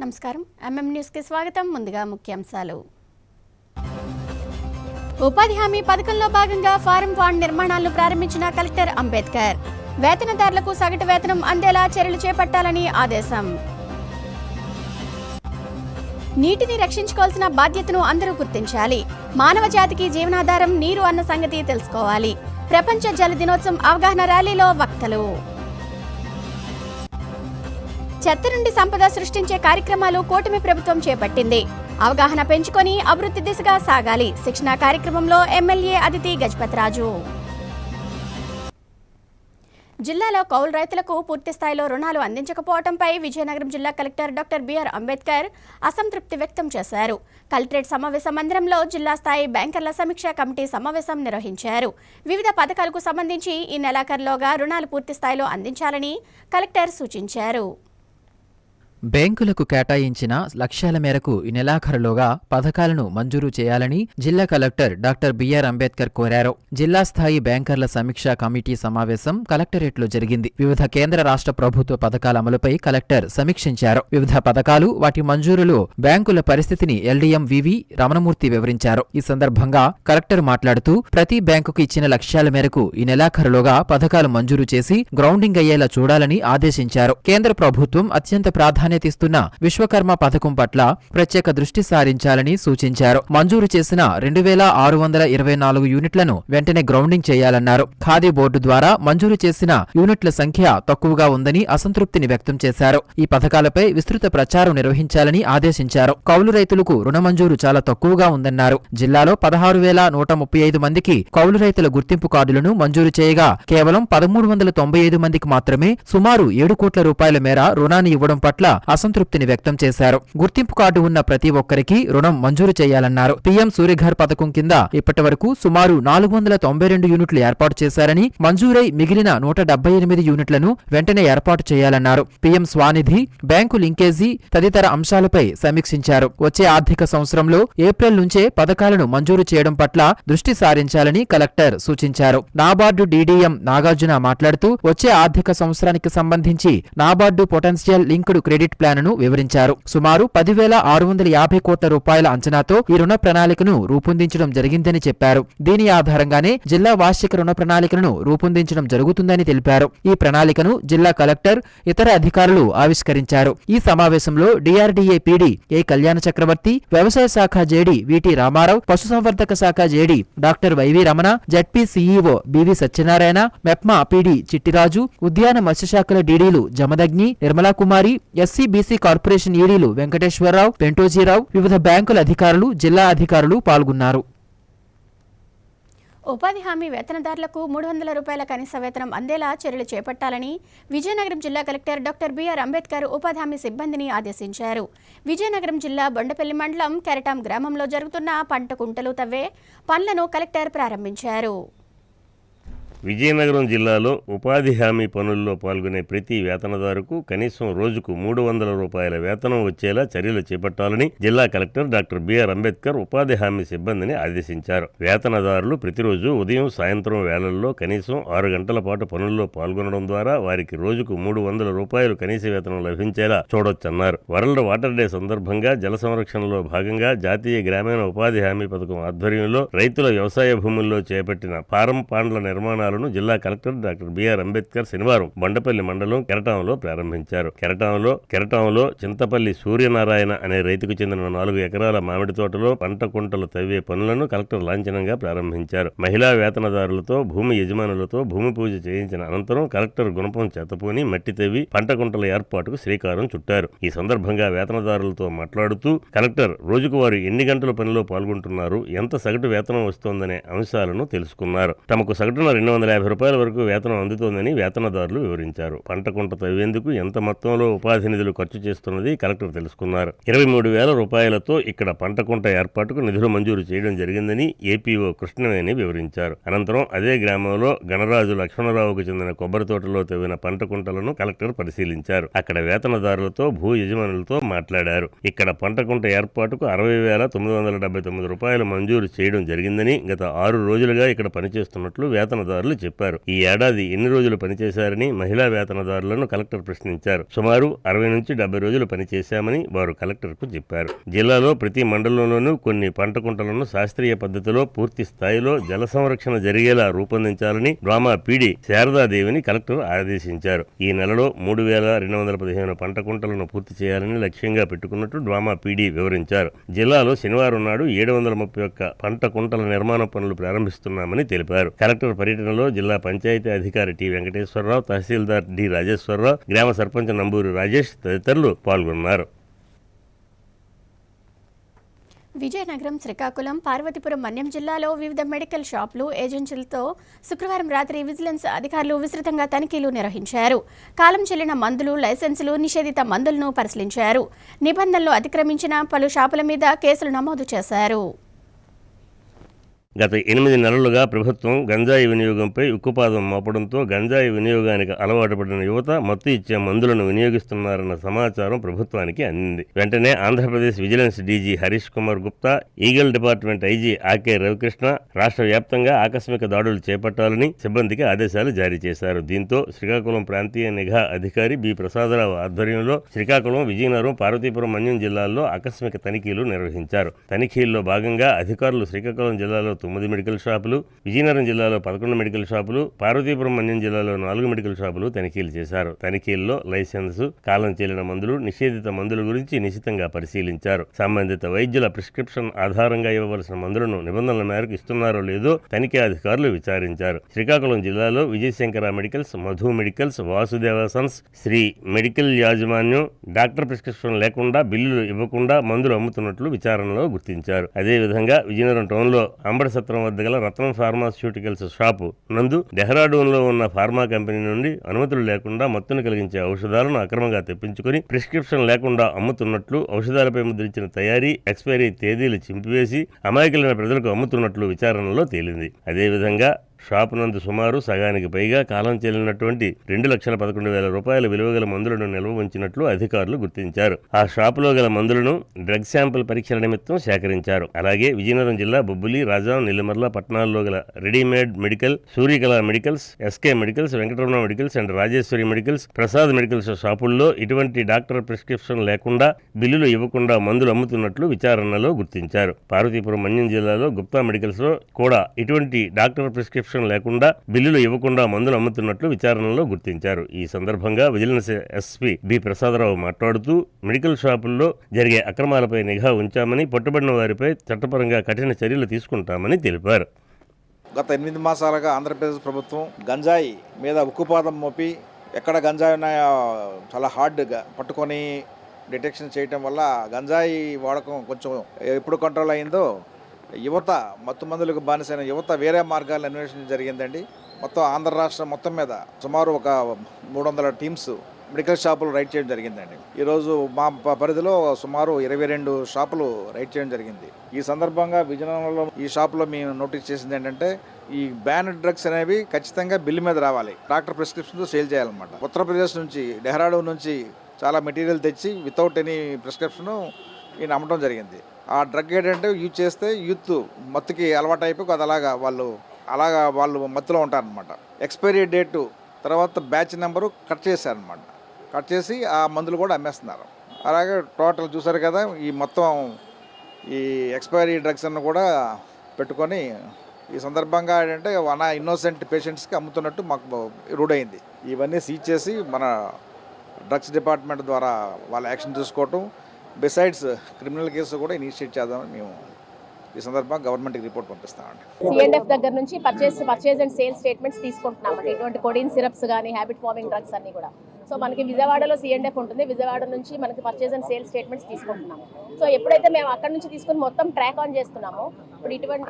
నమస్కారం. న్యూస్ కి స్వాగతం. ముందుగా ముఖ్యాంశాలు. ఉపాధి హామీ పథకంలో భాగంగా ఫారం వార్డ్ నిర్మాణాలను ప్రారంభించిన కలెక్టర్ అంబేద్కర్. వేతనదారులకు సగటు వేతనం అందేలా చర్యలు చేపట్టాలని ఆదేశం. నీటిని రక్షించుకోవాల్సిన బాధ్యతను అందరూ గుర్తించాలి. మానవ జాతికి జీవనాధారం నీరు అన్న సంగతి తెలుసుకోవాలి. ప్రపంచ జల దినోత్సవం అవగాహన ర్యాలీలో వక్తలు. చెత్త నుండి సంపద సృష్టించే కార్యక్రమాలు కూటమి ప్రభుత్వం చేపట్టింది. అవగాహన పెంచుకొని అభివృద్ధి దిశగా సాగాలి. శిక్షణ కార్యక్రమంలో ఎమ్మెల్యే అదితి గజపతిరాజు. జిల్లాలో కౌలు రైతులకు పూర్తి స్థాయిలో రుణాలు అందించకపోవడంపై విజయనగరం జిల్లా కలెక్టర్ డాక్టర్ బిఆర్ అంబేద్కర్ అసంతృప్తి వ్యక్తం చేశారు. కలెక్టరేట్ సమావేశ మందిరంలో జిల్లా స్థాయి బ్యాంకర్ల సమీక్షా కమిటీ సమావేశం నిర్వహించారు. వివిధ పథకాలకు సంబంధించి ఈ నెలాఖరులోగా రుణాలు పూర్తి స్థాయిలో అందించాలని కలెక్టర్ సూచించారు. బ్యాంకులకు కేటాయించిన లక్ష్యాల మేరకు ఈ నెలాఖరులోగా పథకాలను మంజూరు చేయాలని జిల్లా కలెక్టర్ డాక్టర్ బిఆర్ అంబేద్కర్ కోరారు. జిల్లా స్థాయి బ్యాంకర్ల సమీక్షా కమిటీ సమావేశం కలెక్టరేట్లో జరిగింది. వివిధ కేంద్ర రాష్ట్ర ప్రభుత్వ పథకాల అమలుపై కలెక్టర్ సమీక్షించారు. వివిధ పథకాలు, వాటి మంజూరులో బ్యాంకుల పరిస్థితిని ఎల్డీఎం వివి రమణమూర్తి వివరించారు. ఈ సందర్భంగా కలెక్టర్ మాట్లాడుతూ ప్రతి బ్యాంకుకు ఇచ్చిన లక్ష్యాల మేరకు ఈ నెలాఖరులోగా పథకాలు మంజూరు చేసి గ్రౌండింగ్ అయ్యేలా చూడాలని ఆదేశించారు. కేంద్ర ప్రభుత్వం అత్యంత ప్రాధాన్యతిస్తున్న విశ్వకర్మ పథకం పట్ల ప్రత్యేక దృష్టి సారించాలని సూచించారు. మంజూరు చేసిన 2624 యూనిట్లను వెంటనే గ్రౌండింగ్ చేయాలన్నారు. ఖాదీ బోర్డు ద్వారా మంజూరు చేసిన యూనిట్ల సంఖ్య తక్కువగా ఉందని అసంతృప్తిని వ్యక్తం చేశారు. ఈ పథకాలపై విస్తృత ప్రచారం నిర్వహించాలని ఆదేశించారు. కౌలు రైతులకు రుణ మంజూరు చాలా తక్కువగా ఉందన్నారు. జిల్లాలో 16,135 మందికి కౌలు రైతుల గుర్తింపు కార్డులను మంజూరు చేయగా కేవలం 1,395 మందికి మాత్రమే సుమారు 7 కోట్ల రూపాయల మేర రుణాన్ని ఇవ్వడం పట్ల అసంతృప్తిని వ్యక్తం చేశారు. గుర్తింపు కార్డు ఉన్న ప్రతి ఒక్కరికి రుణం మంజూరు చేయాలన్నారు. పీఎం సూర్యఘర్ పథకం కింద ఇప్పటి వరకు సుమారు 492 యూనిట్లు ఏర్పాటు చేశారని, మంజూరై మిగిలిన 178 యూనిట్లను వెంటనే ఏర్పాటు చేయాలన్నారు. పీఎం స్వానిధి, బ్యాంకు లింకేజీ తదితర అంశాలపై సమీక్షించారు. వచ్చే ఆర్థిక సంవత్సరంలో ఏప్రిల్ నుంచే పథకాలను మంజూరు చేయడం పట్ల దృష్టి సారించాలని కలెక్టర్ సూచించారు. నాబార్డు డీడీఎం నాగార్జున మాట్లాడుతూ వచ్చే ఆర్థిక సంవత్సరానికి సంబంధించి నాబార్డు పొటెన్షియల్ లింక్డ్ క్రెడిట్ ప్లాన్ను వివరించారు. సుమారు 10,650 కోట్ల రూపాయల అంచనాతో ఈ రుణ ప్రణాళికను రూపొందించడం జరిగిందని చెప్పారు. దీని ఆధారంగానే జిల్లా వార్షిక రుణ ప్రణాళికను రూపొందించడం జరుగుతుందని తెలిపారు. ఈ ప్రణాళికను జిల్లా కలెక్టర్, ఇతర అధికారులు ఆవిష్కరించారు. ఈ సమావేశంలో డిఆర్డీఏ పీడీ ఏ కళ్యాణ చక్రవర్తి, వ్యవసాయ శాఖ జేడీ విటి రామారావు, పశుసంవర్ధక శాఖ JD doctor YV Ramana, ZP CEO BV Satyanarayana, MEPMA PD Chittiraju, ఉద్యాన మత్స్యశాఖల డీడీలు జమదగ్ని, నిర్మలా కుమారి, ఎస్సీబీసీ కార్పొరేషన్ ఈడీలు వెంకటేశ్వరరావు, పెంటోజీరావు, వివిధ బ్యాంకుల అధికారులు, జిల్లా అధికారులు పాల్గొన్నారు. ఉపాధి హామీ వేతనదారులకు 300 రూపాయల కనీస వేతనం అందేలా చర్యలు చేపట్టాలని విజయనగరం జిల్లా కలెక్టర్ డాక్టర్ బిఆర్ అంబేద్కర్ ఉపాధి హామీ సిబ్బందిని ఆదేశించారు. విజయనగరం జిల్లా బొండపల్లి మండలం కెరటాం గ్రామంలో జరుగుతున్న పంట కుంటలు తవ్వే పనులను కలెక్టర్ ప్రారంభించారు. విజయనగరం జిల్లాలో ఉపాధి హామీ పనుల్లో పాల్గొనే ప్రతి వేతనదారుకు కనీసం రోజుకు 300 రూపాయల వేతనం వచ్చేలా చర్యలు చేపట్టాలని జిల్లా కలెక్టర్ డాక్టర్ బిఆర్ అంబేద్కర్ ఉపాధి హామీ సిబ్బందిని ఆదేశించారు. వేతనదారులు ప్రతిరోజు ఉదయం, సాయంత్రం వేళల్లో కనీసం 6 గంటల పాటు పనుల్లో పాల్గొనడం ద్వారా వారికి రోజుకు 300 రూపాయలు కనీస వేతనం లభించేలా చూడొచ్చన్నారు. వరల్డ్ వాటర్ డే సందర్భంగా జల సంరక్షణలో భాగంగా జాతీయ గ్రామీణ ఉపాధి హామీ పథకం ఆధ్వర్యంలో రైతుల వ్యవసాయ భూముల్లో చేపట్టిన ఫారం పాండ్ల నిర్మాణాలను జిల్లా కలెక్టర్ డాక్టర్ బిఆర్ అంబేద్కర్ శనివారం బండపల్లి మండలం కెరటాంలో ప్రారంభించారు. కెరటాంలో చింతపల్లి సూర్యనారాయణ అనే రైతుకు చెందిన 4 ఎకరాల మామిడి తోటలో పంట కుంటలు తవ్వే పనులను కలెక్టర్ లాంఛనంగా ప్రారంభించారు. మహిళా వేతనదారులతో, భూమి యజమానులతో భూమి పూజ చేయించిన అనంతరం కలెక్టర్ గుణపం చేతపూని మట్టి తవ్వి పంట కుంటల ఏర్పాటుకు శ్రీకారం చుట్టారు. ఈ సందర్భంగా వేతనదారులతో మాట్లాడుతూ కలెక్టర్ రోజుకు వారు ఎన్ని గంటల పనిలో పాల్గొంటున్నారు, ఎంత సగటు వేతనం వస్తోందనే అంశాలను తెలుసుకున్నారు. తమకు సగటున 250 రూపాయల వరకు వేతనం అందుతోందని వేతనదారులు వివరించారు. పంట కుంట తవ్వేందుకు ఎంత మొత్తంలో ఉపాధి నిధులు ఖర్చు చేస్తున్నది కలెక్టర్ తెలుసుకున్నారు. 23,000 రూపాయలతో ఇక్కడ పంట కుంట ఏర్పాటుకు నిధులు మంజూరు చేయడం జరిగిందని ఏపీఓ కృష్ణవేణి వివరించారు. అనంతరం అదే గ్రామంలో గణరాజు లక్ష్మణరావుకు చెందిన కొబ్బరి తోటలో తవ్విన పంట కుంటలను కలెక్టర్ పరిశీలించారు. అక్కడ వేతనదారులతో, భూ యజమానులతో మాట్లాడారు. ఇక్కడ పంట కుంట ఏర్పాటుకు 60,979 రూపాయలు మంజూరు చేయడం జరిగిందని, గత 6 రోజులుగా ఇక్కడ పనిచేస్తున్నట్లు వేతనదారులు అధికారులు చెప్పారు. ఈ ఏడాది ఎన్ని రోజులు పనిచేశారని మహిళా వేతనదారులను కలెక్టర్ ప్రశ్నించారు. సుమారు 60 నుంచి 70 రోజులు పనిచేశామని వారు కలెక్టర్కు చెప్పారు. జిల్లాలో ప్రతి మండలంలోనూ కొన్ని పంట కుంటలను శాస్త్రీయ పద్ధతిలో పూర్తి స్థాయిలో జల సంరక్షణ జరిగేలా రూపొందించాలని డ్వామా పీడీ శారదాదేవిని కలెక్టర్ ఆదేశించారు. ఈ నెలలో 3215 పంట కుంటలను పూర్తి చేయాలని లక్ష్యంగా పెట్టుకున్నట్టు డ్వామా పీడీ వివరించారు. జిల్లాలో శనివారం నాడు 731 పంట కుంటల నిర్మాణ పనులు ప్రారంభిస్తున్నామని తెలిపారు. కలెక్టర్ పర్యటనలో జిల్లా పంచాయతీ అధికారి టి వెంకటేశ్వరరావు, తహసీల్దార్ డి రాజేశ్వరరావు, గ్రామ సర్పంచ్ నంబూరి రాజేష్ తదితరులు పాల్గొన్నారు. విజయనగరం, శ్రీకాకుళం, పార్వతీపురం, మన్యం జిల్లాలో వివిధ మెడికల్ షాపులు, ఏజెన్సీలతో శుక్రవారం రాత్రి విజిలెన్స్ అధికారులు విస్తృతంగా తనిఖీలు నిర్వహించారు. కాలం చెల్లిన మందులు, లైసెన్సులు, నిషేధిత మందులను పరిశీలించారు. నిబంధనలు అతిక్రమించిన పలు షాపుల మీద కేసులు నమోదు చేశారు. గత 8 నెలలుగా ప్రభుత్వం గంజాయి వినియోగంపై ఉక్కుపాదం మోపడంతో గంజాయి వినియోగానికి అలవాటు పడిన యువత మత్తు ఇచ్చే మందులను వినియోగిస్తున్నారన్న సమాచారం ప్రభుత్వానికి అందింది. వెంటనే Andhra Pradesh vigilance DG Harish Kumar Gupta, eagle department IG AK Ravikrishna రాష్ట్ర వ్యాప్తంగా ఆకస్మిక దాడులు చేపట్టాలని సిబ్బందికి ఆదేశాలు జారీ చేశారు. దీంతో శ్రీకాకుళం ప్రాంతీయ నిఘా అధికారి బి ప్రసాదరావు ఆధ్వర్యంలో శ్రీకాకుళం, విజయనగరం, పార్వతీపురం, మన్యం జిల్లాల్లో ఆకస్మిక తనిఖీలు నిర్వహించారు. తనిఖీల్లో భాగంగా అధికారులు శ్రీకాకుళం జిల్లాలో 9 మెడికల్ షాపులు, విజయనగరం జిల్లాలో 11 మెడికల్ షాపులు, పార్వతీపురం, మన్యం జిల్లాలో 4 మెడికల్ షాపులు తనిఖీలు చేశారు. తనిఖీల్లో లైసెన్సు, కాలం చెల్లిన మందులు, నిషేధిత మందుల గురించి నిశితంగా పరిశీలించారు. సంబంధిత వైద్యుల ప్రిస్క్రిప్షన్ ఆధారంగా ఇవ్వవలసిన మందులను నిబంధనల మేరకు ఇస్తున్నారో లేదో తనిఖీ అధికారులు విచారించారు. శ్రీకాకుళం జిల్లాలో Vijayashankar medicals, Madhu medicals, Vasudeva sons, Sri medical యాజమాన్యం డాక్టర్ ప్రిస్క్రిప్షన్ లేకుండా బిల్లులు ఇవ్వకుండా మందులు అమ్ముతున్నట్లు విచారణలో గుర్తించారు. అదేవిధంగా విజయనగరం టౌన్లో అంబడసత్రం వద్ద గల రత్నం ఫార్మాస్యూటికల్స్ షాపు నందు డెహ్రాడూన్లో ఉన్న ఫార్మా కంపెనీ నుండి అనుమతులు లేకుండా మత్తును కలిగించే ఔషధాలను అక్రమంగా తెప్పించుకుని ప్రిస్క్రిప్షన్ లేకుండా అమ్ముతున్నట్లు, ఔషధాలపై ముద్రించిన తయారీ, ఎక్స్పైరీ తేదీలు చింపివేసి అమాయకులైన ప్రజలకు అమ్ముతున్నట్లు విచారణలో తేలింది. అదేవిధంగా షాపు నందు సుమారు సగానికి పైగా కాలం చెల్లినటువంటి 2,11,000 రూపాయల విలువగల మందులను నిల్వ ఉంచినట్లు అధికారులు గుర్తించారు. ఆ షాపులో గల మందులను డ్రగ్ శాంపిల్ పరీక్షల నిమిత్తం సేకరించారు. అలాగే విజయనగరం జిల్లా బొబ్బిలి, రాజాం, నెల్లిమర్ల పట్టణాల్లో గల readymade medical, Suryakala medicals, SK medicals, Venkataramana medicals and Rajeswari medicals, Prasad medicals షాపుల్లో ఇటువంటి డాక్టర్ ప్రిస్క్రిప్షన్ లేకుండా బిల్లులు ఇవ్వకుండా మందులు అమ్ముతున్నట్లు విచారణలో గుర్తించారు. పార్వతీపురం, మన్యం జిల్లాలో గుప్తా మెడికల్స్ లో కూడా ఇటువంటి డాక్టర్ ప్రిస్క్రిప్షన్ లేకుండా బిల్లులు ఇవ్వకుండా మందులు అమ్ముతున్నట్లు విచారణలో గుర్తించారు. ఈ సందర్భంగా విజిలెన్స్ ఎస్పీ బి ప్రసాదరావు మాట్లాడుతూ మెడికల్ షాపుల్లో జరిగే అక్రమాలపై నిఘా ఉంచామని, పట్టుబడిన వారిపై చట్టపరంగా కఠిన చర్యలు తీసుకుంటామని తెలిపారు. గత 8 మాసాలుగా ఆంధ్రప్రదేశ్ ప్రభుత్వం గంజాయి మీద ఉక్కుపాదం మోపి ఎక్కడ గంజాయి ఉన్నాయో చాలా హార్డ్గా పట్టుకొని డిటెక్షన్ చేయటం వల్ల గంజాయి వాడకం కొంచెం ఎప్పుడు కంట్రోల్ అయిందో యువత, మత్తు మందులకు బానిసైన యువత వేరే మార్గాలను అన్వేషించడం జరిగిందండి. మొత్తం ఆంధ్ర రాష్ట్రం మొత్తం మీద సుమారు ఒక 300 టీమ్స్ మెడికల్ షాపులు రైడ్ చేయడం జరిగిందండి. ఈరోజు మా పరిధిలో సుమారు 22 షాపులు రైడ్ చేయడం జరిగింది. ఈ సందర్భంగా విజయనగరంలో ఈ షాపులో మేము నోటీస్ చేసింది ఏంటంటే, ఈ బ్యాన్ డ్రగ్స్ అనేవి ఖచ్చితంగా బిల్లు మీద రావాలి, డాక్టర్ ప్రిస్క్రిప్షన్తో సేల్ చేయాలన్నమాట. ఉత్తరప్రదేశ్ నుంచి, డెహ్రాడూన్ నుంచి చాలా మెటీరియల్ తెచ్చి వితౌట్ ఎనీ ప్రిస్క్రిప్షను ఈయన అమ్మటం జరిగింది. ఆ డ్రగ్ ఏంటంటే యూజ్ చేస్తే యూత్ మత్తుకి అలవాటు అయిపోయి అది వాళ్ళు మత్తులో ఉంటారనమాట. ఎక్స్పైరీ డేటు తర్వాత బ్యాచ్ నెంబరు కట్ చేశారనమాట. కట్ చేసి ఆ మందులు కూడా అమ్మేస్తున్నారు. అలాగే టోటల్ చూసారు కదా, ఈ మొత్తం ఈ ఎక్స్పైరీ డ్రగ్స్ అನ್ನು కూడా పెట్టుకొని ఈ సందర్భంగా ఏంటంటే ఇన్నోసెంట్ పేషెంట్స్కి అమ్ముతున్నట్టు మాకు రూఢ్ అయింది. ఇవన్నీ సీజ్ చేసి మన డ్రగ్స్ డిపార్ట్మెంట్ ద్వారా వాళ్ళ యాక్షన్ తీసుకోవటం, బిసైడ్స్ క్రిమినల్ కేసు కూడా ఇనిషియేట్ చేద్దామని మేము ఈ సందర్భంగా గవర్నమెంట్కి రిపోర్ట్ పంపిస్తామండి. సిఎండ్ఎఫ్ దగ్గర నుంచి పర్చేజ్ అండ్ సేల్ స్టేట్మెంట్స్ తీసుకుంటున్నామండి. ఇటువంటి కొడిన్ సిరప్స్ కానీ హ్యాబిట్ ఫార్మింగ్ డ్రగ్స్ అన్ని కూడా. సో మనకి విజయవాడలో సిఎండ్ఎఫ్ ఉంటుంది, విజయవాడ నుంచి మనకి పర్చేజ్ అండ్ సేల్ స్టేట్మెంట్స్ తీసుకుంటున్నాము. సో ఎప్పుడైతే మేము అక్కడ నుంచి తీసుకుని మొత్తం ట్రాక్ ఆన్ చేస్తున్నామో,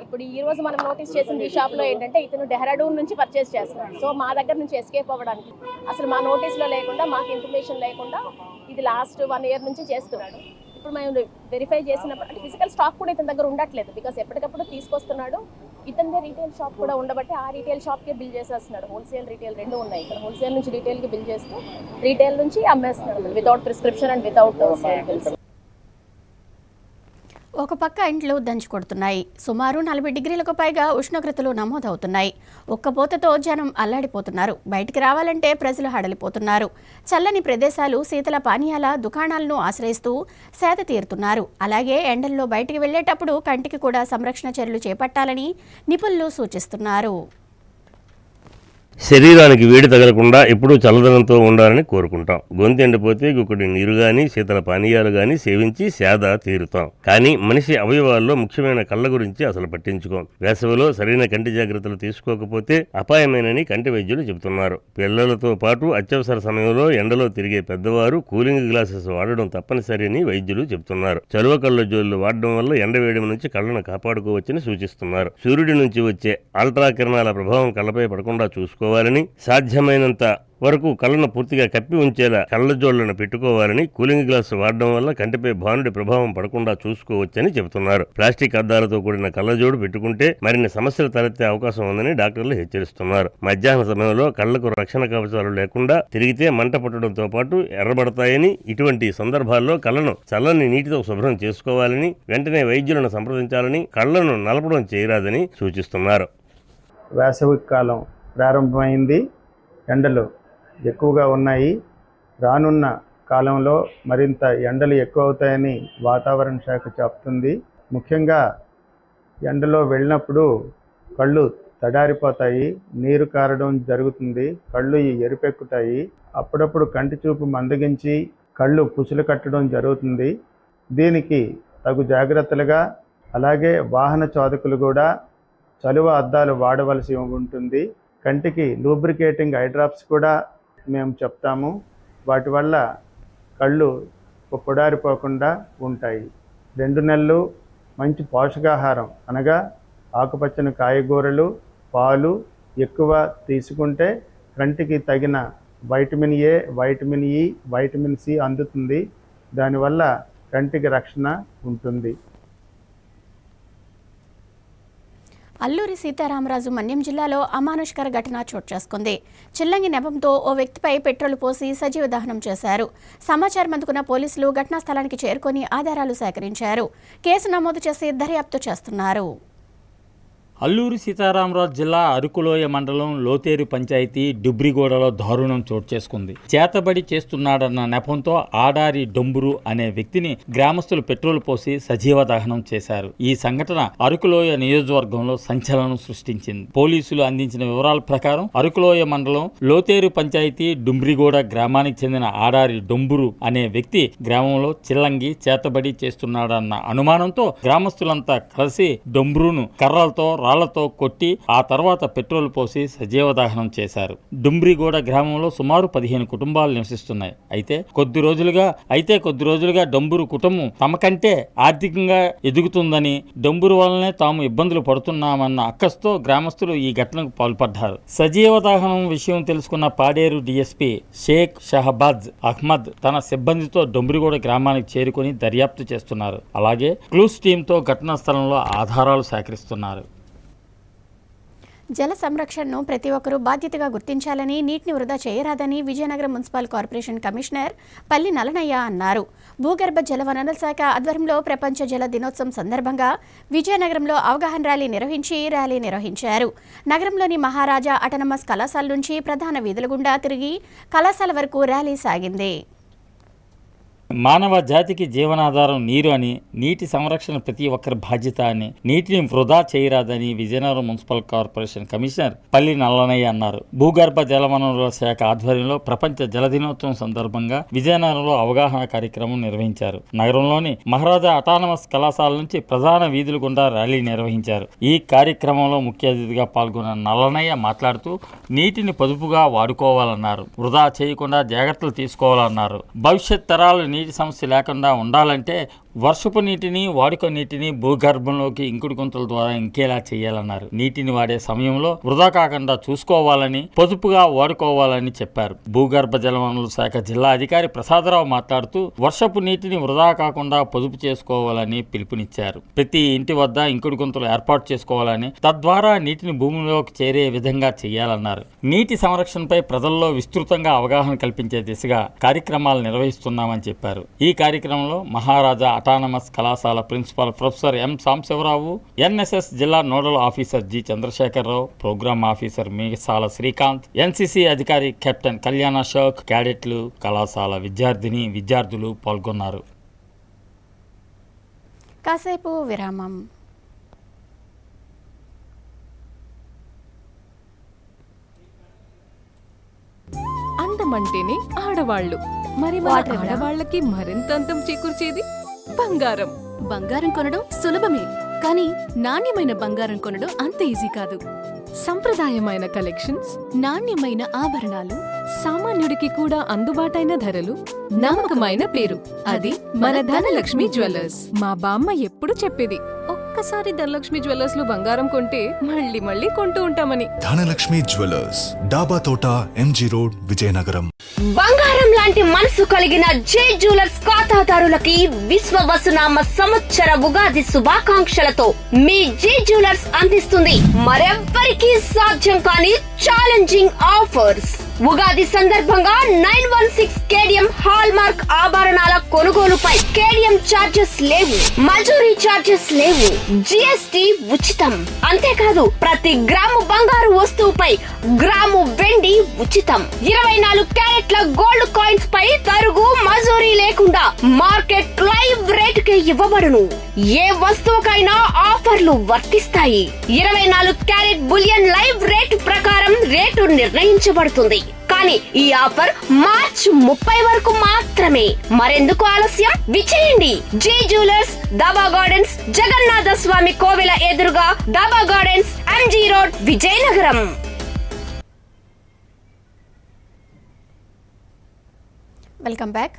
ఇప్పుడు ఈ రోజు మనం నోటీస్ చేసిన ఈ షాప్లో ఏంటంటే ఇతను డెహ్రాడూన్ నుంచి పర్చేజ్ చేస్తున్నాడు. సో మా దగ్గర నుంచి ఎస్కేప్ అవ్వడానికి అసలు మా నోటీస్లో లేకుండా, మాకు ఇన్ఫర్మేషన్ లేకుండా ఇది లాస్ట్ 1 year నుంచి చేస్తున్నాడు. ఇప్పుడు మేము వెరిఫై చేసినప్పుడు అంటే ఫిజికల్ స్టాక్ కూడా ఇతని దగ్గర ఉండట్లేదు, బికాస్ ఎప్పటికప్పుడు తీసుకొస్తున్నాడు. ఇతనిదే రీటైల్ షాప్ కూడా ఉండబట్టి ఆ రీటైల్ షాప్కే బిల్ చేసేస్తున్నాడు. హోల్సేల్, రీటైల్ రెండు ఉన్నాయి. ఇక్కడ హోల్సేల్ నుంచి రీటైల్కి బిల్ చేస్తూ రీటైల్ నుంచి అమ్మేస్తున్నాడు without prescription and without sale bills. ఒక పక్క ఇంట్లో దంచుకొడుతున్నాయి. సుమారు 40 డిగ్రీలకు పైగా ఉష్ణోగ్రతలు నమోదవుతున్నాయి. ఒక్కపోతతో జనం అల్లాడిపోతున్నారు. బయటికి రావాలంటే ప్రజలు హడలిపోతున్నారు. చల్లని ప్రదేశాలు, శీతల పానీయాల దుకాణాలను ఆశ్రయిస్తూ సేద తీరుతున్నారు. అలాగే ఎండల్లో బయటికి వెళ్లేటప్పుడు కంటికి కూడా సంరక్షణ చర్యలు చేపట్టాలని నిపుణులు సూచిస్తున్నారు. శరీరానికి వేడి తగలకుండా ఎప్పుడూ చల్లదనంతో ఉండాలని కోరుకుంటాం. గొంతు ఎండిపోతే గుక్కడి నీరు గాని, శీతల పానీయాలు గాని సేవించి సేద తీరుతాం. కానీ మనిషి అవయవాల్లో ముఖ్యమైన కళ్ళ గురించి అసలు పట్టించుకోం. వేసవిలో సరైన కంటి జాగ్రత్తలు తీసుకోకపోతే అపాయమేనని కంటి వైద్యులు చెబుతున్నారు. పిల్లలతో పాటు అత్యవసర సమయంలో ఎండలో తిరిగే పెద్దవారు కూలింగ్ గ్లాసెస్ వాడడం తప్పనిసరి అని వైద్యులు చెబుతున్నారు. చలువ కళ్ళజోళ్లు వాడడం వల్ల ఎండవేడి నుంచి కళ్ళను కాపాడుకోవచ్చని సూచిస్తున్నారు. సూర్యుడి నుంచి వచ్చే అల్ట్రా కిరణాల ప్రభావం కళ్ళపై పడకుండా చూసుకోవాలని, సాధ్యమైనంత వరకు కళ్ళను పూర్తిగా కప్పి ఉంచేలా కళ్ళజోళ్లను పెట్టుకోవాలని, కూలింగ్ గ్లాస్ వాడడం వల్ల కంటిపై భానుడి ప్రభావం పడకుండా చూసుకోవచ్చని చెబుతున్నారు. ప్లాస్టిక్ అద్దాలతో కూడిన కళ్ళజోడు పెట్టుకుంటే మరిన్ని సమస్యలు తలెత్తే అవకాశం ఉందని డాక్టర్లు హెచ్చరిస్తున్నారు. మధ్యాహ్న సమయంలో కళ్లకు రక్షణ కవచాలు లేకుండా తిరిగితే మంట పుట్టడంతో పాటు ఎర్రబడతాయని, ఇటువంటి సందర్భాల్లో కళ్ళను చల్లని నీటితో శుభ్రం చేసుకోవాలని, వెంటనే వైద్యులను సంప్రదించాలని, కళ్లను నలపడం చేయరాదని సూచిస్తున్నారు. వేసవి కాలం ప్రారంభమైంది. ఎండలు ఎక్కువగా ఉన్నాయి. రానున్న కాలంలో మరింత ఎండలు ఎక్కువ అవుతాయని వాతావరణ శాఖ చెప్తుంది. ముఖ్యంగా ఎండలో వెళ్ళినప్పుడు కళ్ళు తడారిపోతాయి, నీరు కారడం జరుగుతుంది, కళ్ళు ఎరుపెక్కుతాయి. అప్పుడప్పుడు కంటి చూపు మందగించి కళ్ళు పుసులు కట్టడం జరుగుతుంది. దీనికి తగు జాగ్రత్తలుగా, అలాగే వాహన చోదకులు కూడా చలువ అద్దాలు వాడవలసి ఉంటుంది. కంటికి లూబ్రికేటింగ్ ఐ డ్రాప్స్ కూడా మేము చెప్తాము. వాటి వల్ల కళ్ళు పొడారిపోకుండా ఉంటాయి. 2 నెలలు మంచి పోషకాహారం అనగా ఆకుపచ్చని కాయగూరలు, పాలు ఎక్కువ తీసుకుంటే కంటికి తగిన vitamin A, vitamin E, vitamin C అందుతుంది. దానివల్ల కంటికి రక్షణ ఉంటుంది. అల్లూరి సీతారామరాజు మన్యం జిల్లాలో అమానుష్కర ఘటన చోటు చేసుకుంది. చిల్లంగి నెపంతో ఓ వ్యక్తిపై పెట్రోల్ పోసి సజీవ దహనం చేశారు. సమాచారం అందుకున్న పోలీసులు ఘటనా స్థలానికి చేరుకొని ఆధారాలు సేకరించారు. కేసు నమోదు చేసి దర్యాప్తు చేస్తున్నారు. అల్లూరి సీతారామరాజు జిల్లా అరకులోయ మండలం లోతేరు పంచాయతీ డుబ్రిగూడలో దారుణం చోటు చేసుకుంది. చేతబడి చేస్తున్నాడన్న నెపంతో ఆడారి డొంబురు అనే వ్యక్తిని గ్రామస్తులు పెట్రోల్ పోసి సజీవ దహనం చేశారు. ఈ సంఘటన అరకులోయ నియోజకవర్గంలో సంచలనం సృష్టించింది. పోలీసులు అందించిన వివరాల ప్రకారం అరకులోయ మండలం లోతేరు పంచాయతీ డుబ్రిగూడ గ్రామానికి చెందిన ఆడారి డొంబురు అనే వ్యక్తి గ్రామంలో చిల్లంగి చేతబడి చేస్తున్నాడన్న అనుమానంతో గ్రామస్తులంతా కలిసి డొంబురును కర్రలతో రాళ్లతో కొట్టి ఆ తర్వాత పెట్రోల్ పోసి సజీవ దహనం చేశారు. డుంబ్రిగూడ గ్రామంలో సుమారు 15 కుటుంబాలు నివసిస్తున్నాయి. అయితే కొద్ది రోజులుగా డొంబురు కుటుంబం తమకంటే ఆర్థికంగా ఎదుగుతుందని, డొంబురు వల్లనే తాము ఇబ్బందులు పడుతున్నామన్న అక్కస్తో గ్రామస్తులు ఈ ఘటనకు పాల్పడ్డారు. సజీవ దహనం విషయం తెలుసుకున్న పాడేరు డీఎస్పీ షేక్ షహబాజ్ అహ్మద్ తన సిబ్బందితో డొంబురిగూడ గ్రామానికి చేరుకుని దర్యాప్తు చేస్తున్నారు. అలాగే క్లూస్ టీంతో ఘటనా స్థలంలో ఆధారాలు సేకరిస్తున్నారు. జల సంరక్షణను ప్రతి ఒక్కరూ బాధ్యతగా గుర్తించాలని, నీటిని వృధా చేయరాదని విజయనగరం మున్సిపల్ కార్పొరేషన్ కమిషనర్ పల్లి నలనయ్య అన్నారు. భూగర్భ జల వనరుల శాఖ ఆధ్వర్యంలో ప్రపంచ జల దినోత్సవం సందర్భంగా విజయనగరంలో అవగాహన ర్యాలీ నిర్వహించారు. నగరంలోని మహారాజా అటానమస్ కళాశాల నుంచి ప్రధాన వీధుల గుండా తిరిగి కళాశాల వరకు ర్యాలీ సాగింది. మానవ జాతికి జీవనాధారం నీరు అని, నీటి సంరక్షణ ప్రతి ఒక్కరి బాధ్యత అని, నీటిని వృధా చేయరాదని విజయనగరం మున్సిపల్ కార్పొరేషన్ కమిషనర్ పల్లి నల్లనయ్య అన్నారు. భూగర్భ జల వనరుల శాఖ ఆధ్వర్యంలో ప్రపంచ జల దినోత్సవం సందర్భంగా విజయనగరంలో అవగాహన కార్యక్రమం నిర్వహించారు. నగరంలోని మహారాజా అటానమస్ కళాశాల నుంచి ప్రధాన వీధుల గుండా ర్యాలీ నిర్వహించారు. ఈ కార్యక్రమంలో ముఖ్య అతిథిగా పాల్గొన్న నల్లనయ్య మాట్లాడుతూ నీటిని పొదుపుగా వాడుకోవాలన్నారు. వృధా చేయకుండా జాగ్రత్తలు తీసుకోవాలన్నారు. భవిష్యత్ తరాలు నీటి సమస్య లేకుండా ఉండాలంటే వర్షపు నీటిని, వాడుక నీటిని భూగర్భంలోకి ఇంకుడు గుంతల ద్వారా ఇంకేలా చేయాలన్నారు. నీటిని వాడే సమయంలో వృధా కాకుండా చూసుకోవాలని, పొదుపుగా వాడుకోవాలని చెప్పారు. భూగర్భ జల వనరుల శాఖ జిల్లా అధికారి ప్రసాదరావు మాట్లాడుతూ వర్షపు నీటిని వృధా కాకుండా పొదుపు చేసుకోవాలని పిలుపునిచ్చారు. ప్రతి ఇంటి వద్ద ఇంకుడు గుంతలు ఏర్పాటు చేసుకోవాలని, తద్వారా నీటిని భూమిలోకి చేరే విధంగా చేయాలన్నారు. నీటి సంరక్షణపై ప్రజల్లో విస్తృతంగా అవగాహన కల్పించే దిశగా కార్యక్రమాలు నిర్వహిస్తున్నామని చెప్పారు. ఈ కార్యక్రమంలో మహారాజా అటానమస్ కళాశాల principal professor M Sambasivarao, NSS జిల్లా nodal officer G Chandrasekhararao, programme officer Meesala Srikanth, NCC అధికారి కెప్టెన్ కళ్యాణ అశోక్, క్యాడెట్లు, కళాశాల విద్యార్థులు పాల్గొన్నారు. కాసేపు విరామం. అందమంటేనే ఆడవాళ్ళు, మరి మన ఆడవాళ్ళకి మరింత అందం చేకూర్చేది బంగారం. బంగారం కొనడం సులభమే, కానీ నాణ్యమైన బంగారం కొనడం అంత ఈజీ కాదు. సంప్రదాయమైన కలెక్షన్స్, నాణ్యమైన ఆభరణాలు, సామాన్యుడికి కూడా అందుబాటైన ధరలు, నమ్మకమైన పేరు, అది మన ధనలక్ష్మి జ్యువెలర్స్. మా బామ్మ ఎప్పుడు చెప్పేది, ఒక్కసారి ధనలక్ష్మి జ్యువెలర్స్ లో బంగారం కొంటే మళ్ళీ మళ్ళీ కొంటూ ఉంటామని. ధనలక్ష్మి జ్యువెలర్స్, డాబా తోట, ఎంజీ రోడ్, విజయనగరం. బంగారం లాంటి మనసు కలిగిన జే జ్యువెలర్స్ ఖాతాదారులకి విశ్వవసునామ సంవత్సర ఉగాది శుభాకాంక్షలతో మీ జే జ్యువెలర్స్ అందిస్తుంది మరెవ్వరికీ సాధ్యం కాని ఛాలెంజింగ్ ఆఫర్స్. ఉగాది సందర్భంగా 916 కేడియం హాల్ మార్క్ ఆభరణాల కొనుగోలుపై కేడియం చార్జెస్ లేవు, మజూరీ చార్జెస్ లేవు, జిఎస్టి ఉచితం. అంతేకాదు ప్రతి గ్రాము బంగారు వస్తువుపై గ్రాము వెండి ఉచితం. 24 క్యారెట్ల గోల్డ్ కాయిన్స్ పై తరుగు మజూరీ లేకుండా మార్కెట్ లైవ్ రేట్ కే ఇవ్వబడును. ఏ వస్తువుకైనా ఆఫర్లు వర్తిస్తాయి. 24 క్యారెట్ బులియన్ లైవ్ రేటు ప్రకారం రేటు నిర్ణయించబడుతుంది. కానీ ఈ ఆఫర్ మార్చ్ 30 వరకు మాత్రమే. మరెందుకు ఆలస్యం, విచేయండి. J jewellers, Dhaba gardens, Jagannatha Swamy కోవెల ఎదురుగా, Dhaba gardens, MG road, Vizianagaram. Welcome back.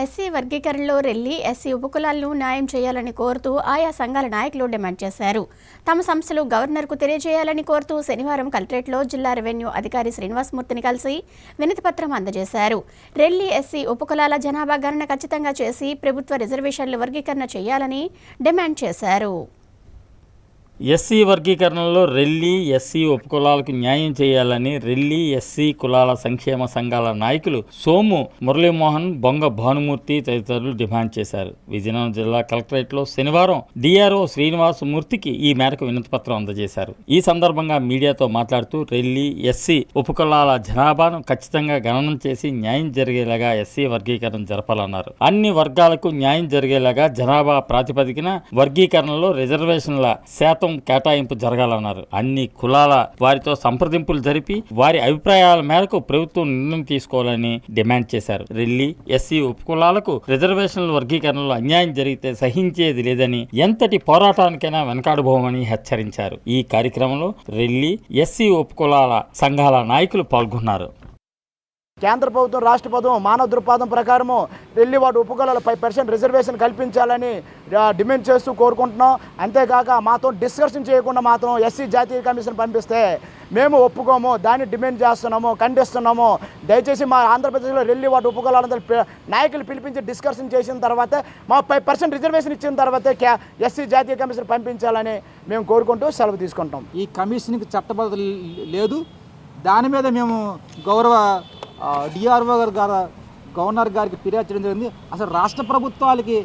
SC వర్గీకరణలో రెల్లి ఎస్సీ ఉపకులాలను న్యాయం చేయాలని కోరుతూ ఆయా సంఘాల నాయకులు డిమాండ్ చేశారు. తమ సమస్యలు గవర్నర్కు తెలియజేయాలని కోరుతూ శనివారం కలెక్టరేట్లో జిల్లా రెవెన్యూ అధికారి శ్రీనివాసమూర్తిని కలిసి వినతిపత్రం అందజేశారు. రెల్లి ఎస్సీ ఉపకులాల జనాభా గణన ఖచ్చితంగా చేసి ప్రభుత్వ రిజర్వేషన్లు వర్గీకరణ చేయాలని డిమాండ్ చేశారు. ఎస్సీ వర్గీకరణలో రెల్లి ఎస్సీ ఉపకులాలకు న్యాయం చేయాలని రెల్లి ఎస్సీ కులాల సంక్షేమ సంఘాల నాయకులు సోము, మురళీమోహన్, బొంగ భానుమూర్తి తదితరులు డిమాండ్ చేశారు. విజయనగరం జిల్లా కలెక్టరేట్లో శనివారం డిఆర్ఓ శ్రీనివాసమూర్తికి ఈ మేరకు వినతిపత్రం అందజేశారు. ఈ సందర్భంగా మీడియాతో మాట్లాడుతూ రెల్లి ఎస్సీ ఉపకులాల జనాభాను ఖచ్చితంగా గణనం చేసి న్యాయం జరిగేలాగా ఎస్సీ వర్గీకరణ జరపాలన్నారు. అన్ని వర్గాలకు న్యాయం జరిగేలాగా జనాభా ప్రాతిపదికన వర్గీకరణలో రిజర్వేషన్ల శాతం కేటాయింపు జరగాలన్నారు. అన్ని కులాల వారితో సంప్రదింపులు జరిపి వారి అభిప్రాయాల మేరకు ప్రభుత్వం నిర్ణయం తీసుకోవాలని డిమాండ్ చేశారు. రెల్లి ఎస్సీ ఉపకులాలకు రిజర్వేషన్ల వర్గీకరణలో అన్యాయం జరిగితే సహించేది లేదని, ఎంతటి పోరాటానికైనా వెనకాడబోమని హెచ్చరించారు. ఈ కార్యక్రమంలో రెల్లి ఎస్సీ ఉపకులాల సంఘాల నాయకులు పాల్గొన్నారు. కేంద్ర ప్రభుత్వం, రాష్ట్ర ప్రభుత్వం మానవ దృక్పథం ప్రకారము రెల్లివాడు ఉపకులాల 5% రిజర్వేషన్ కల్పించాలని డిమాండ్ చేస్తూ కోరుకుంటున్నాం. అంతేకాక మాతో డిస్కషన్ చేయకుండా మాత్రం ఎస్సీ జాతీయ కమిషన్ పంపిస్తే మేము ఒప్పుకోము, దాన్ని డిమాండ్ చేస్తున్నాము, ఖండిస్తున్నాము. దయచేసి మా ఆంధ్రప్రదేశ్లో రెల్లివాడు ఉపకులాలందరూ నాయకులు పిలిపించి డిస్కషన్ చేసిన తర్వాత మా 5% రిజర్వేషన్ ఇచ్చిన తర్వాతే ఎస్సీ జాతీయ కమిషన్ పంపించాలని మేము కోరుకుంటూ సెలవు తీసుకుంటాం. ఈ కమిషన్కి చట్టబద్ధత లేదు. దాని మీద మేము గౌరవ డిఆర్ఓ గారు గవర్నర్ గారికి ఫిర్యాదు చేయడం జరిగింది. అసలు రాష్ట్ర ప్రభుత్వాలకి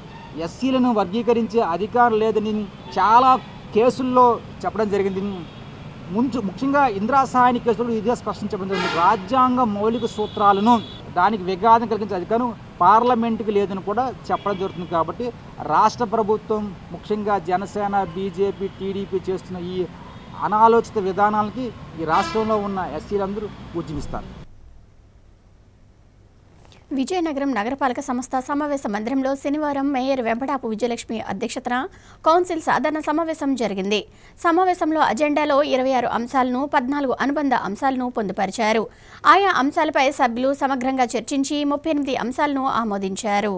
ఎస్సీలను వర్గీకరించే అధికారం లేదని చాలా కేసుల్లో చెప్పడం జరిగింది. ముఖ్యంగా ఇందిరా సహాయని కేసులో ఇదే స్పష్టం చెప్పడం జరిగింది. రాజ్యాంగ మౌలిక సూత్రాలను దానికి విఘాతం కలిగించే అధికారం పార్లమెంటుకి లేదని కూడా చెప్పడం జరుగుతుంది. కాబట్టి రాష్ట్ర ప్రభుత్వం, ముఖ్యంగా జనసేన, బీజేపీ, టీడీపీ చేస్తున్న ఈ అనాలోచిత విధానాలకి ఈ రాష్ట్రంలో ఉన్న ఎస్సీలందరూ ఉద్యమిస్తారు. విజయనగరం నగరపాలక సంస్థ సమావేశ మందిరంలో శనివారం మేయర్ వెంపటాపు విజయలక్ష్మి అధ్యక్షతన కౌన్సిల్ సాధారణ సమావేశం జరిగింది. సమావేశంలో అజెండాలో 26 అంశాలను, 14 అనుబంధ అంశాలను పొందుపరిచారు. ఆయా అంశాలపై సభ్యులు సమగ్రంగా చర్చించి 38 అంశాలను ఆమోదించారు.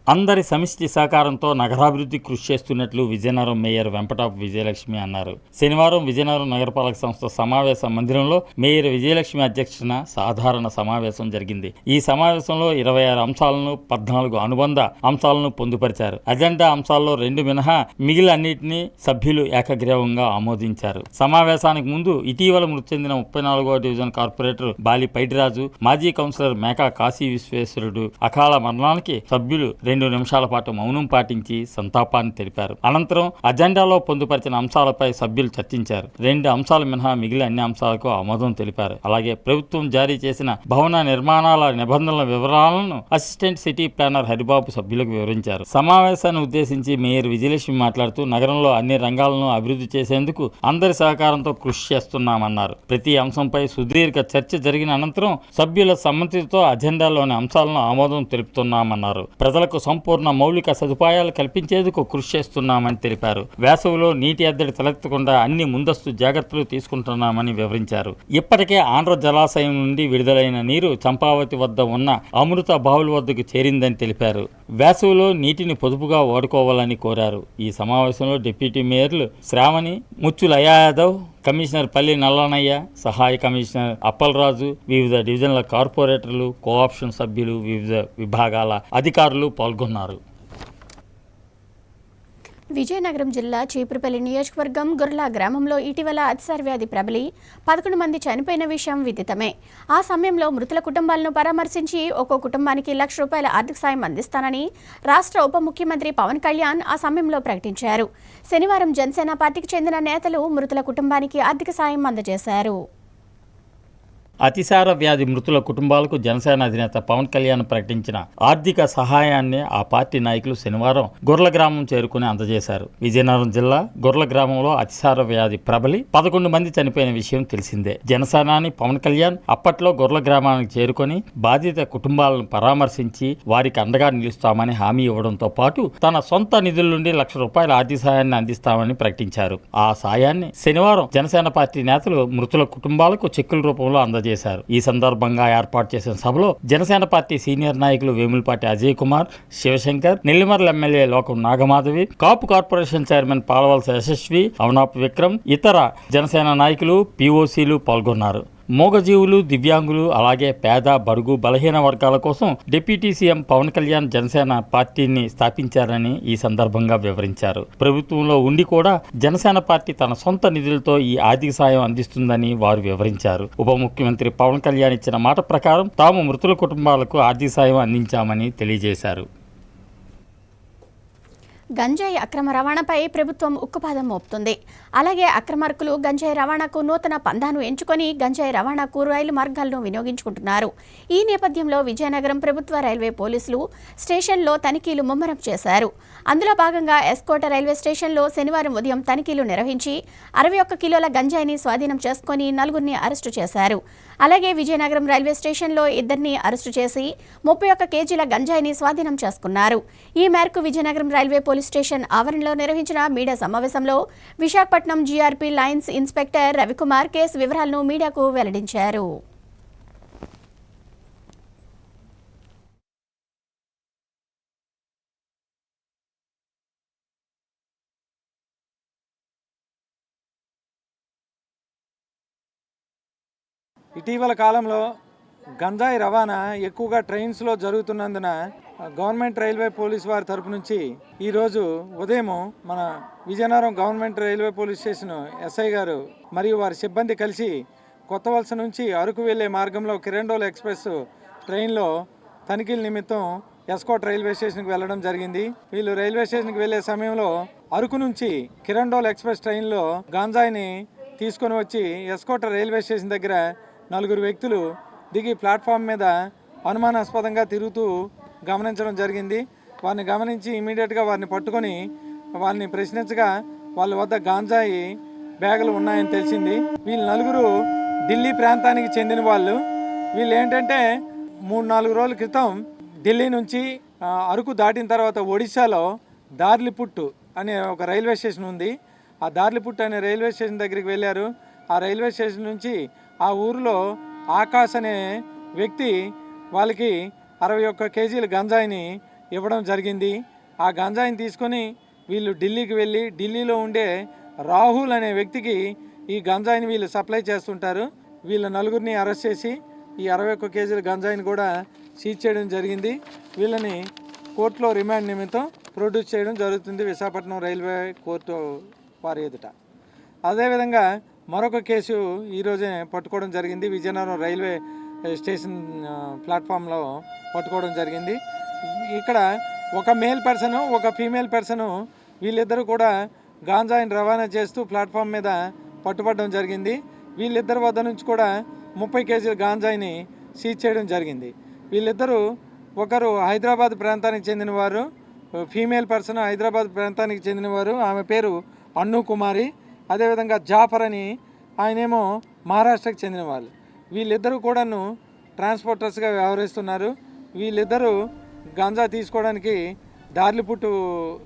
అందరి సమిష్టి సహకారంతో నగరాభివృద్ధి కృషి చేస్తున్నట్లు విజయనగరం మేయర్ వెంపటాపు విజయలక్ష్మి అన్నారు. శనివారం విజయనగరం నగరపాలక సంస్థ సమావేశ మందిరంలో మేయర్ విజయలక్ష్మి అధ్యక్షతన సాధారణ సమావేశం జరిగింది. ఈ సమావేశంలో 26 అంశాలను, 14 అనుబంధ అంశాలను పొందుపరిచారు. అజెండా అంశాల్లో 2 మినహా మిగిలిన అన్నింటినీ సభ్యులు ఏకగ్రీవంగా ఆమోదించారు. సమావేశానికి ముందు ఇటీవల మృతి చెందిన 34వ డివిజన్ కార్పొరేటర్ బాలి పైడిరాజు, మాజీ కౌన్సిలర్ మేకా కాశీ విశ్వేశ్వరుడు అకాల మరణానికి సభ్యులు 2 నిమిషాల పాటు మౌనం పాటించి సంతాపాన్ని తెలిపారు. అనంతరం అజెండాలో పొందుపరిచిన అంశాలపై సభ్యులు చర్చించారు. 2 అంశాలు మినహా మిగిలిన అన్ని అంశాలకు ఆమోదం తెలిపారు. అలాగే ప్రభుత్వం జారీ చేసిన భవన నిర్మాణాల నిబంధనల వివరాలను అసిస్టెంట్ సిటీ ప్లానర్ హరిబాబు సభ్యులకు వివరించారు. సమావేశాన్ని ఉద్దేశించి మేయర్ విజయలక్ష్మి మాట్లాడుతూ నగరంలో అన్ని రంగాలను అభివృద్ధి చేసేందుకు అందరి సహకారంతో కృషి చేస్తున్నామన్నారు. ప్రతి అంశంపై సుదీర్ఘ చర్చ జరిగిన అనంతరం సభ్యుల సమ్మతితో అజెండాలోని అంశాలను ఆమోదం తెలుపుతున్నామన్నారు. ప్రజలకు సంపూర్ణ మౌలిక సదుపాయాలు కల్పించేందుకు కృషి చేస్తున్నామని తెలిపారు. వేసవిలో నీటి ఎద్దడి తలెత్తకుండా అన్ని ముందస్తు జాగ్రత్తలు తీసుకుంటున్నామని వివరించారు. ఇప్పటికే ఆంధ్ర జలాశయం నుండి విడుదలైన నీరు చంపావతి వద్ద ఉన్న అమృత బావుల వద్దకు చేరిందని తెలిపారు. వేసవిలో నీటిని పొదుపుగా వాడుకోవాలని కోరారు. ఈ సమావేశంలో డిప్యూటీ మేయర్లు శ్రావణి, ముచ్చుల యాదవ్, కమిషనర్ పల్లి నల్లనయ్య, సహాయ కమిషనర్ అప్పలరాజు, వివిధ డివిజన్ల కార్పొరేటర్లు, కోఆప్షన్ సభ్యులు, వివిధ విభాగాల అధికారులు పాల్గొన్నారు. విజయనగరం జిల్లా చీపురుపల్లి నియోజకవర్గం గొర్ల గ్రామంలో ఇటీవల అతిసార వ్యాధి ప్రబలి 11 మంది చనిపోయిన విషయం విదితమే. ఆ సమయంలో మృతుల కుటుంబాలను పరామర్శించి ఒక్కో కుటుంబానికి ₹1,00,000 ఆర్థిక సాయం అందిస్తానని రాష్ట్ర ఉప ముఖ్యమంత్రి పవన్ కళ్యాణ్ ఆ సమయంలో ప్రకటించారు. శనివారం జనసేన పార్టీకి చెందిన నేతలు మృతుల కుటుంబానికి ఆర్థిక సాయం అందజేశారు. అతిసార వ్యాధి మృతుల కుటుంబాలకు జనసేన అధినేత పవన్ కళ్యాణ్ ప్రకటించిన ఆర్థిక సహాయాన్ని ఆ పార్టీ నాయకులు శనివారం గొర్ల గ్రామం చేరుకుని అందజేశారు. విజయనగరం జిల్లా గొర్ల గ్రామంలో అతిసార వ్యాధి ప్రబలి 11 మంది చనిపోయిన విషయం తెలిసిందే. జనసేనాని పవన్ కళ్యాణ్ అప్పట్లో గొర్ల గ్రామానికి చేరుకొని బాధిత కుటుంబాలను పరామర్శించి వారికి అండగా నిలుస్తామని హామీ ఇవ్వడంతో పాటు తన సొంత నిధుల నుండి ₹1,00,000 ఆర్థిక సాయాన్ని అందిస్తామని ప్రకటించారు. ఆ సాయాన్ని శనివారం జనసేన పార్టీ నేతలు మృతుల కుటుంబాలకు చెక్కుల రూపంలో అందజేశారు. ఈ సందర్భంగా ఏర్పాటు చేసిన సభలో జనసేన పార్టీ సీనియర్ నాయకులు వేములపాటి అజయ్ కుమార్, శివశంకర్, నెల్లిమర్ల ఎమ్మెల్యే లోకం నాగమాధవి, కాపు కార్పొరేషన్ చైర్మన్ పాలవలస యశస్వి, అవనాపు విక్రమ్, ఇతర జనసేన నాయకులు, పీఓసీలు పాల్గొన్నారు. మూగజీవులు, దివ్యాంగులు, అలాగే పేద, బడుగు, బలహీన వర్గాల కోసం డిప్యూటీ సీఎం పవన్ కళ్యాణ్ జనసేన పార్టీని స్థాపించారని ఈ సందర్భంగా వివరించారు. ప్రభుత్వంలో ఉండి కూడా జనసేన పార్టీ తన సొంత నిధులతో ఈ ఆర్థిక సాయం అందిస్తుందని వారు వివరించారు. ఉప ముఖ్యమంత్రి పవన్ కళ్యాణ్ ఇచ్చిన మాట ప్రకారం తాము మృతుల కుటుంబాలకు ఆర్థిక సాయం అందించామని తెలియజేశారు. గంజాయి అక్రమ రవాణాపై ప్రభుత్వం ఉక్కుపాదం మోపుతుంది. అలాగే అక్రమార్కులు గంజాయి రవాణాకు నూతన పందాను ఎంచుకొని గంజాయి రవాణాకు రైలు మార్గాలను వినియోగించుకుంటున్నారు. ఈ నేపథ్యంలో విజయనగరం ప్రభుత్వ రైల్వే పోలీసులు స్టేషన్లో తనిఖీలు ముమ్మరం చేశారు. అందులో భాగంగా ఎస్కోట రైల్వే స్టేషన్లో శనివారం ఉదయం తనిఖీలు నిర్వహించి 61 కిలోల గంజాయిని స్వాధీనం చేసుకుని 4గురిని అరెస్టు చేశారు. అలాగే విజయనగరం రైల్వే స్టేషన్లో 2ని అరెస్టు చేసి 31 కేజీల గంజాయిని స్వాధీనం చేసుకున్నారు. ఈ మేరకు విజయనగరం రైల్వే పోలీస్ స్టేషన్ ఆవరణలో నిర్వహించిన మీడియా సమావేశంలో Visakhapatnam GRP lines inspector Ravikumar case వివరాలను మీడియాకు వెల్లడించారు. ఇటీవల కాలంలో గంజాయి రవాణా ఎక్కువగా ట్రైన్స్లో జరుగుతున్నందున గవర్నమెంట్ రైల్వే పోలీస్ వారి తరపు నుంచి ఈరోజు ఉదయం మన Vizianagaram government railway police station SI గారు మరియు వారి సిబ్బంది కలిసి కొత్త వలస నుంచి అరకు వెళ్లే మార్గంలో కిరణ్డోల్ ఎక్స్ప్రెస్ ట్రైన్లో తనిఖీల నిమిత్తం ఎస్కోట్ రైల్వే స్టేషన్కి వెళ్ళడం జరిగింది. వీళ్ళు రైల్వే స్టేషన్కి వెళ్లే సమయంలో అరకు నుంచి కిరణ్డోల్ ఎక్స్ప్రెస్ ట్రైన్లో గాంజాయిని తీసుకొని వచ్చి ఎస్కోట రైల్వే స్టేషన్ దగ్గర 4 వ్యక్తులు దిగి ప్లాట్ఫామ్ మీద అనుమానాస్పదంగా తిరుగుతూ గమనించడం జరిగింది. వారిని గమనించి ఇమీడియట్గా వారిని పట్టుకొని వాళ్ళని ప్రశ్నించగా వాళ్ళ వద్ద గాంజాయి బ్యాగులు ఉన్నాయని తెలిసింది. వీళ్ళు 4 ఢిల్లీ ప్రాంతానికి చెందిన వాళ్ళు. వీళ్ళు ఏంటంటే 3-4 రోజుల క్రితం ఢిల్లీ నుంచి అరకు దాటిన తర్వాత ఒడిశాలో దార్లిపుట్టు అనే ఒక రైల్వే స్టేషన్ ఉంది. ఆ దార్లిపుట్టు అనే రైల్వే స్టేషన్ దగ్గరికి వెళ్ళారు. ఆ రైల్వే స్టేషన్ నుంచి ఆ ఊరిలో ఆకాష్ అనే వ్యక్తి వాళ్ళకి 61 కేజీల గంజాయిని ఇవ్వడం జరిగింది. ఆ గంజాయిని తీసుకొని వీళ్ళు ఢిల్లీకి వెళ్ళి ఢిల్లీలో ఉండే రాహుల్ అనే వ్యక్తికి ఈ గంజాయిని వీళ్ళు సప్లై చేస్తుంటారు. వీళ్ళ 4గురిని అరెస్ట్ చేసి ఈ 61 కేజీల గంజాయిని కూడా సీజ్ చేయడం జరిగింది. వీళ్ళని కోర్టులో రిమాండ్ నిమిత్తం ప్రొడ్యూస్ చేయడం జరుగుతుంది విశాఖపట్నం రైల్వే కోర్టు వారి ఎదుట. అదేవిధంగా మరొక కేసు ఈరోజే పట్టుకోవడం జరిగింది. విజయనగరం రైల్వే స్టేషన్ ప్లాట్ఫామ్లో పట్టుకోవడం జరిగింది. ఇక్కడ ఒక మేల్ పర్సను ఒక ఫీమేల్ పర్సను వీళ్ళిద్దరూ కూడా గాంజాయిని రవాణా చేస్తూ ప్లాట్ఫామ్ మీద పట్టుబడడం జరిగింది. వీళ్ళిద్దరి వద్ద నుంచి కూడా 30 కేజీల గాంజాయిని సీజ్ చేయడం జరిగింది. వీళ్ళిద్దరూ ఒకరు హైదరాబాద్ ప్రాంతానికి చెందినవారు, ఫీమేల్ పర్సన్ హైదరాబాద్ ప్రాంతానికి చెందినవారు, ఆమె పేరు అన్ను కుమారి. అదేవిధంగా జాఫర్ అని ఆయనేమో మహారాష్ట్రకు చెందిన వాళ్ళు. వీళ్ళిద్దరూ కూడాను ట్రాన్స్పోర్టర్స్గా వ్యవహరిస్తున్నారు. వీళ్ళిద్దరూ గాంజా తీసుకోవడానికి దార్లిపుట్టు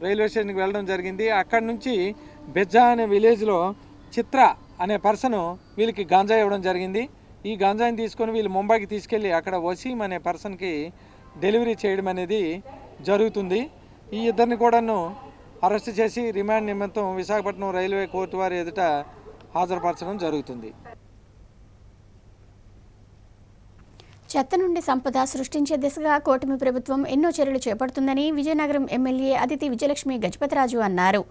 రైల్వే స్టేషన్కి వెళ్ళడం జరిగింది. అక్కడి నుంచి బెజ్జా అనే విలేజ్లో చిత్ర అనే పర్సను వీళ్ళకి గాంజా ఇవ్వడం జరిగింది. ఈ గాంజాని తీసుకొని వీళ్ళు ముంబైకి తీసుకెళ్ళి అక్కడ వసీం అనే పర్సన్కి డెలివరీ చేయడం అనేది జరుగుతుంది. ఈ ఇద్దరిని కూడాను అరెస్ట్ చేసి రిమాండ్ నిమిత్తం విశాఖపట్నం రైల్వే కోర్టు వారి ఎదుట హాజరుపరచడం జరుగుతుంది. చెత్త నుండి సంపద సృష్టించే దిశగా కూటమి ప్రభుత్వం ఎన్నో చర్యలు చేపడుతుందని విజయనగరం ఎమ్మెల్యే అదితి విజయలక్ష్మి గజపతిరాజు అన్నారు.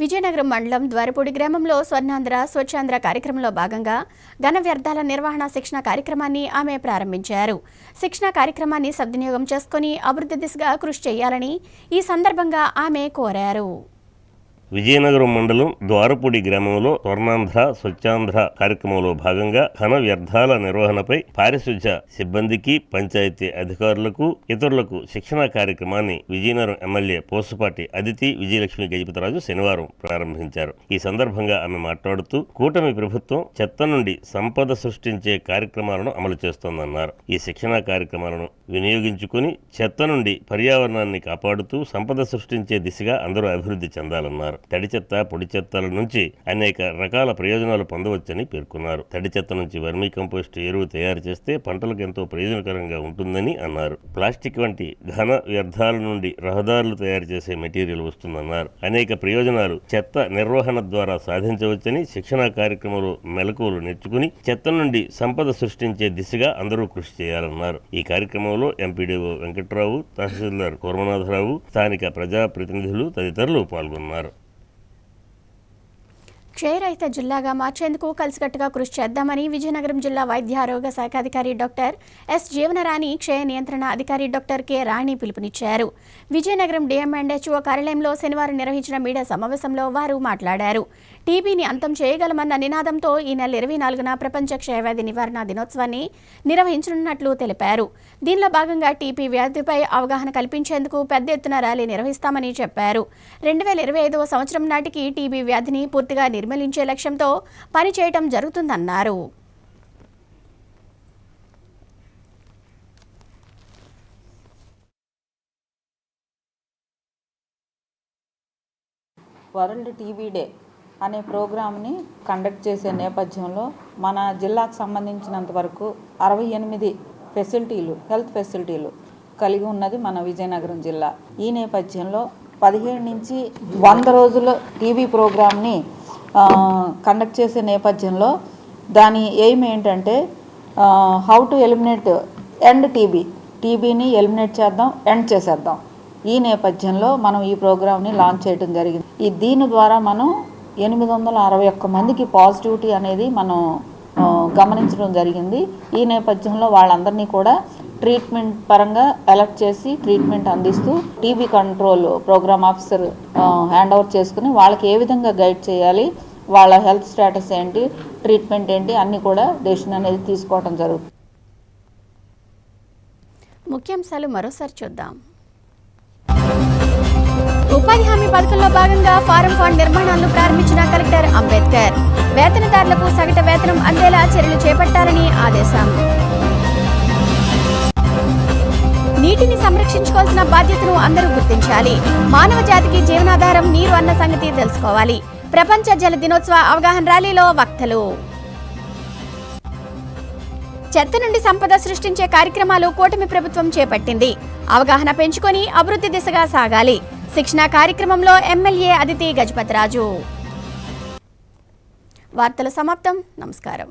విజయనగరం మండలం ద్వారపూడి గ్రామంలో స్వర్ణాంధ్ర స్వచ్ఛాంధ్ర కార్యక్రమంలో భాగంగా ఘన వ్యర్థాల నిర్వహణ శిక్షణ కార్యక్రమాన్ని ఆమె ప్రారంభించారు. శిక్షణ కార్యక్రమాన్ని సద్వినియోగం చేసుకుని అభివృద్ధి దిశగా కృషి చేయాలని ఈ సందర్భంగా ఆమె కోరారు. విజయనగరం మండలం ద్వారపూడి గ్రామంలో స్వర్ణాంధ్ర స్వచ్ఛాంధ్ర కార్యక్రమంలో భాగంగా ఘన వ్యర్థాల నిర్వహణపై పారిశుధ్య సిబ్బందికి, పంచాయతీ అధికారులకు, ఇతరులకు శిక్షణా కార్యక్రమాన్ని విజయనగరం ఎమ్మెల్యే పోసుపాటి అదితి విజయలక్ష్మి గజపతిరాజు శనివారం ప్రారంభించారు. ఈ సందర్భంగా ఆమె మాట్లాడుతూ కూటమి ప్రభుత్వం చెత్త నుండి సంపద సృష్టించే కార్యక్రమాలను అమలు చేస్తోందన్నారు. ఈ శిక్షణా కార్యక్రమాలను వినియోగించుకుని చెత్త నుండి పర్యావరణాన్ని కాపాడుతూ సంపద సృష్టించే దిశగా అందరూ అభివృద్ధి చెందాలన్నారు. తడి చెత్త, పొడి చెత్తల నుంచి అనేక రకాల ప్రయోజనాలు పొందవచ్చని పేర్కొన్నారు. తడి చెత్త నుంచి వర్మీ కంపోస్ట్ ఎరువు తయారు చేస్తే పంటలకు ఎంతో ప్రయోజనకరంగా ఉంటుందని అన్నారు. ప్లాస్టిక్ వంటి ఘన వ్యర్థాల నుండి రహదారులు తయారు చేసే మెటీరియల్ వస్తుందన్నారు. అనేక ప్రయోజనాలు చెత్త నిర్వహణ ద్వారా సాధించవచ్చని శిక్షణా కార్యక్రమంలో మెలకువలు నేర్చుకుని చెత్త నుండి సంపద సృష్టించే దిశగా అందరూ కృషి చేయాలన్నారు. ఈ కార్యక్రమంలో ఎంపీడీఓ వెంకట్రావు, తహసీల్దార్ కుర్మనాథరావు, స్థానిక ప్రజాప్రతినిధులు తదితరులు పాల్గొన్నారు. క్షయరహిత జిల్లాగా మార్చేందుకు కలిసికట్టుగా కృషి చేద్దామని విజయనగరం జిల్లా వైద్య ఆరోగ్య శాఖ అధికారి డాక్టర్ ఎస్ జీవనరాణి, క్షయ నియంత్రణ అధికారి డాక్టర్ కె రాణి పిలుపునిచ్చారు. విజయనగరం డిఎంఎండ్హెచ్ఓ కార్యాలయంలో శనివారం నిర్వహించిన మీడియా సమావేశంలో వారు మాట్లాడారు. టీబీని అంతం చేయగలమన్న నినాదంతో ఈ నెల 24న ప్రపంచ క్షయవ్యాధి నివారణ దినోత్సవాన్ని నిర్వహించనున్నట్లు తెలిపారు. దీనిలో భాగంగా టీబీ వ్యాధిపై అవగాహన కల్పించేందుకు పెద్ద ఎత్తున ర్యాలీ నిర్వహిస్తామని చెప్పారు. 2025వ సంవత్సరం నాటికి టీబీ వ్యాధిని పూర్తిగా నిర్మూలించే లక్ష్యంతో పనిచేయడం జరుగుతుందన్నారు. వరల్డ్ టీబీ డే అనే ప్రోగ్రామ్ని కండక్ట్ చేసే నేపథ్యంలో మన జిల్లాకు సంబంధించినంత వరకు 68 ఫెసిలిటీలు, హెల్త్ ఫెసిలిటీలు కలిగి ఉన్నది మన విజయనగరం జిల్లా. ఈ నేపథ్యంలో 17 నుంచి 100 రోజుల టీబీ ప్రోగ్రామ్ని కండక్ట్ చేసే నేపథ్యంలో దాని ఎయిమ్ ఏంటంటే హౌ టు ఎలిమినేట్ ఎండ్ టీబీని ఎలిమినేట్ చేద్దాం, ఎండ్ చేసేద్దాం. ఈ నేపథ్యంలో మనం ఈ ప్రోగ్రామ్ని లాంచ్ చేయడం జరిగింది. దీని ద్వారా మనం 861 మందికి పాజిటివిటీ అనేది మనం గమనించడం జరిగింది. ఈ నేపథ్యంలో వాళ్ళందరినీ కూడా ట్రీట్మెంట్ పరంగా అలర్ట్ చేసి ట్రీట్మెంట్ అందిస్తూ TB control program officer hand over చేసుకుని వాళ్ళకి ఏ విధంగా గైడ్ చేయాలి, వాళ్ళ హెల్త్ స్టేటస్ ఏంటి, ట్రీట్మెంట్ ఏంటి అన్నీ కూడా డెసిషన్ అనేది తీసుకోవడం జరుగుతుంది. ముఖ్యాంశాలు మరోసారి చూద్దాం. ఉపాధి హామీ పథకంలో భాగంగా ఫారం ఫండ్ నిర్మాణాలను ప్రారంభించిన కలెక్టర్ అంబేద్కర్. వేతనదారులకు సగటు వేతనం అందేలా చర్యలు చేపట్టాలని ఆదేశం. నీటిని సంరక్షించుకోవాల్సిన బాధ్యతను అందరూ గుర్తించాలి. మానవ జాతికి జీవనాధారం నీరు అన్న సంగతి తెలుసుకోవాలి. ప్రపంచ జల దినోత్సవ అవగాహన ర్యాలీలో వక్తలు. చెత్త నుండి సంపద సృష్టించే కార్యక్రమాలు కూటమి ప్రభుత్వం చేపట్టింది. అవగాహన పెంచుకొని అభివృద్ధి దిశగా సాగాలి. శిక్షణా కార్యక్రమంలో ఎమ్మెల్యే అదితి గజపతిరాజు. వార్తలు సమాప్తం. నమస్కారం.